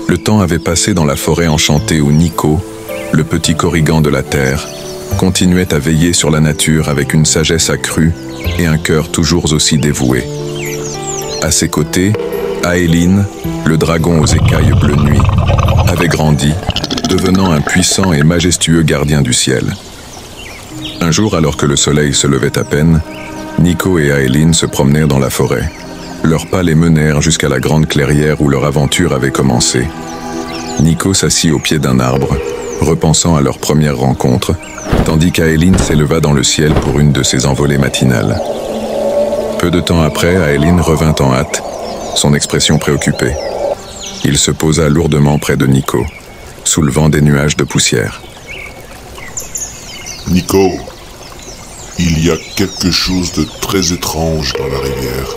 Le temps avait passé dans la forêt enchantée où Nico, le petit corrigan de la terre, continuait à veiller sur la nature avec une sagesse accrue et un cœur toujours aussi dévoué. À ses côtés, Aéline, le dragon aux écailles bleu nuit, avait grandi, devenant un puissant et majestueux gardien du ciel. Un jour, alors que le soleil se levait à peine, Nico et Aéline se promenèrent dans la forêt. Leurs pas les menèrent jusqu'à la grande clairière où leur aventure avait commencé. Nico s'assit au pied d'un arbre, repensant à leur première rencontre, tandis qu'Aéline s'éleva dans le ciel pour une de ses envolées matinales. Peu de temps après, Aéline revint en hâte, son expression préoccupée. Il se posa lourdement près de Nico, soulevant des nuages de poussière. Nico, il y a quelque chose de très étrange dans la rivière.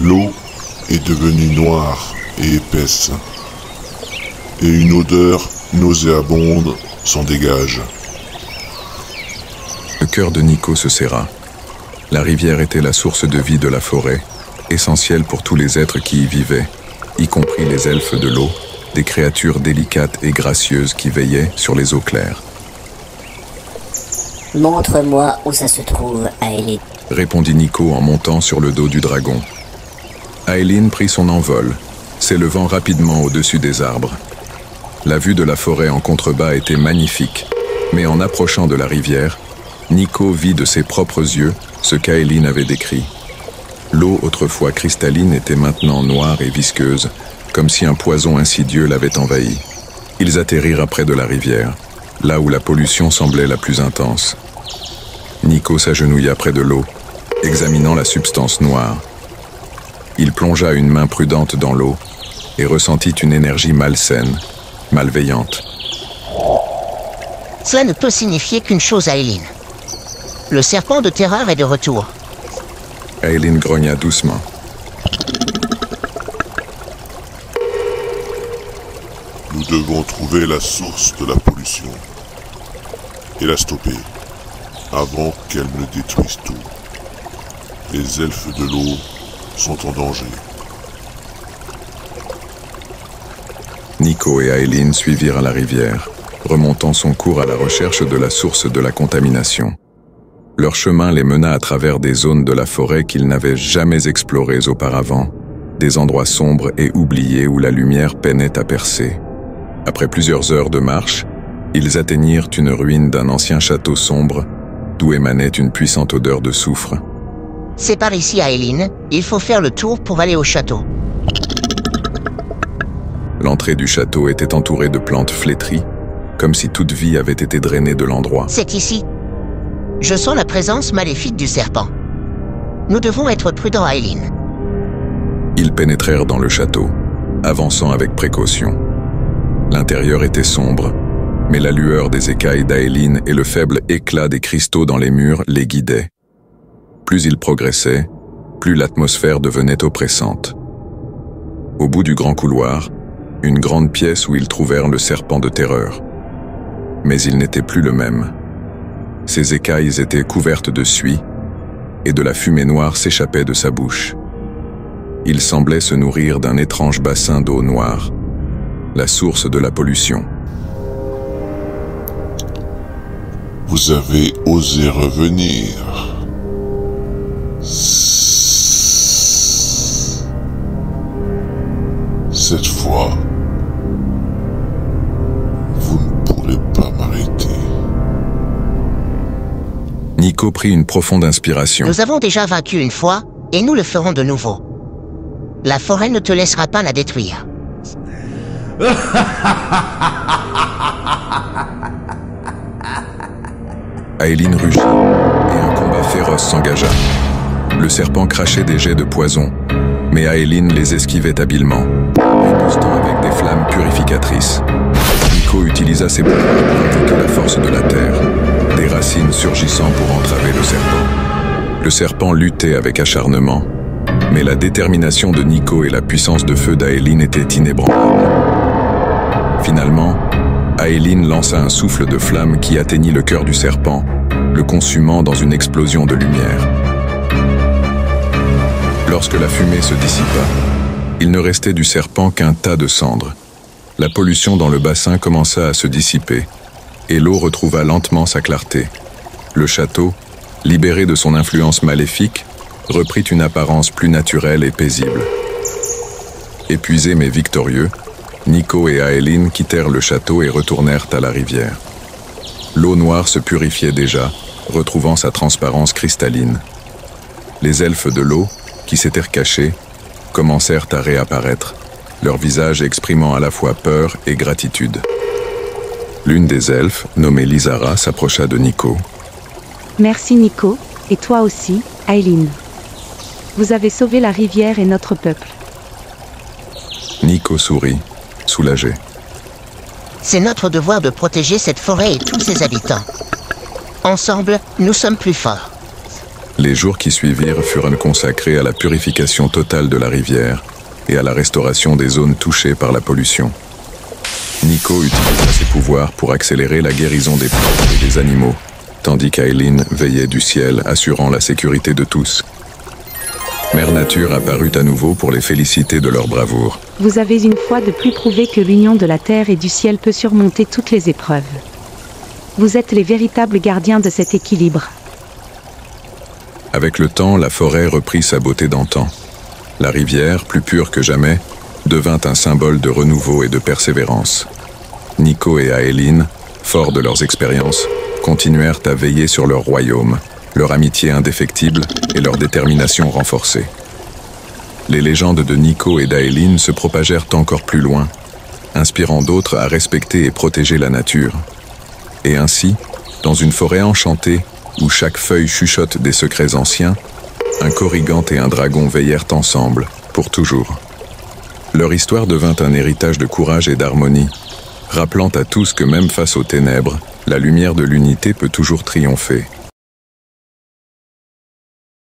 L'eau est devenue noire et épaisse, et une odeur nauséabonde s'en dégage. Le cœur de Nico se serra. La rivière était la source de vie de la forêt, essentielle pour tous les êtres qui y vivaient, y compris les elfes de l'eau, des créatures délicates et gracieuses qui veillaient sur les eaux claires. « Montre-moi où ça se trouve, Aéline, » répondit Nico en montant sur le dos du dragon. Aéline prit son envol, s'élevant rapidement au-dessus des arbres. La vue de la forêt en contrebas était magnifique, mais en approchant de la rivière, Nico vit de ses propres yeux ce qu'Aéline avait décrit. L'eau autrefois cristalline était maintenant noire et visqueuse, comme si un poison insidieux l'avait envahie. Ils atterrirent près de la rivière, là où la pollution semblait la plus intense. Nico s'agenouilla près de l'eau, examinant la substance noire. Il plongea une main prudente dans l'eau et ressentit une énergie malsaine, malveillante. Cela ne peut signifier qu'une chose, Aéline. Le serpent de terreur est de retour. Aéline grogna doucement. Nous devons trouver la source de la pollution et la stopper avant qu'elle ne détruise tout. Les elfes de l'eau sont en danger. Nico et Aéline suivirent la rivière, remontant son cours à la recherche de la source de la contamination. Leur chemin les mena à travers des zones de la forêt qu'ils n'avaient jamais explorées auparavant, des endroits sombres et oubliés où la lumière peinait à percer. Après plusieurs heures de marche, ils atteignirent une ruine d'un ancien château sombre, d'où émanait une puissante odeur de soufre. C'est par ici, Aéline. Il faut faire le tour pour aller au château. L'entrée du château était entourée de plantes flétries, comme si toute vie avait été drainée de l'endroit. C'est ici. Je sens la présence maléfique du serpent. Nous devons être prudents, Aéline. Ils pénétrèrent dans le château, avançant avec précaution. L'intérieur était sombre, mais la lueur des écailles d'Aéline et le faible éclat des cristaux dans les murs les guidaient. Plus ils progressaient, plus l'atmosphère devenait oppressante. Au bout du grand couloir, une grande pièce où ils trouvèrent le serpent de terreur. Mais il n'était plus le même. Ses écailles étaient couvertes de suie, et de la fumée noire s'échappait de sa bouche. Il semblait se nourrir d'un étrange bassin d'eau noire, la source de la pollution. Vous avez osé revenir. Cette fois, vous ne pourrez pas m'arrêter. Nico prit une profonde inspiration. Nous avons déjà vaincu une fois, et nous le ferons de nouveau. La forêt ne te laissera pas la détruire. Aéline rugit, et un combat féroce s'engagea. Le serpent crachait des jets de poison, mais Aéline les esquivait habilement, ripostant avec des flammes purificatrices. Nico utilisa ses pouvoirs pour invoquer la force de la terre, des racines surgissant pour entraver le serpent. Le serpent luttait avec acharnement, mais la détermination de Nico et la puissance de feu d'Aéline étaient inébranlables. Finalement, Aéline lança un souffle de flamme qui atteignit le cœur du serpent, le consumant dans une explosion de lumière. Lorsque la fumée se dissipa, Il ne restait du serpent qu'un tas de cendres. La pollution dans le bassin commença à se dissiper, et l'eau retrouva lentement sa clarté. Le château, libéré de son influence maléfique, reprit une apparence plus naturelle et paisible. Épuisés mais victorieux, Nico et Aéline quittèrent le château et retournèrent à la rivière. L'eau noire se purifiait déjà, retrouvant sa transparence cristalline. Les elfes de l'eau, qui s'étaient cachés, commencèrent à réapparaître, leur visage exprimant à la fois peur et gratitude. L'une des elfes, nommée Lizara, s'approcha de Nico. Merci Nico, et toi aussi, Aéline. Vous avez sauvé la rivière et notre peuple. Nico sourit, soulagé. C'est notre devoir de protéger cette forêt et tous ses habitants. Ensemble, nous sommes plus forts. Les jours qui suivirent furent consacrés à la purification totale de la rivière et à la restauration des zones touchées par la pollution. Nico utilisa ses pouvoirs pour accélérer la guérison des plantes et des animaux, tandis qu'Aéline veillait du ciel, assurant la sécurité de tous. Mère Nature apparut à nouveau pour les féliciter de leur bravoure. Vous avez une fois de plus prouvé que l'union de la terre et du ciel peut surmonter toutes les épreuves. Vous êtes les véritables gardiens de cet équilibre. Avec le temps, la forêt reprit sa beauté d'antan. La rivière, plus pure que jamais, devint un symbole de renouveau et de persévérance. Nico et Aéline, forts de leurs expériences, continuèrent à veiller sur leur royaume, leur amitié indéfectible et leur détermination renforcée. Les légendes de Nico et d'Aéline se propagèrent encore plus loin, inspirant d'autres à respecter et protéger la nature. Et ainsi, dans une forêt enchantée, où chaque feuille chuchote des secrets anciens, un corrigante et un dragon veillèrent ensemble, pour toujours. Leur histoire devint un héritage de courage et d'harmonie, rappelant à tous que même face aux ténèbres, la lumière de l'unité peut toujours triompher.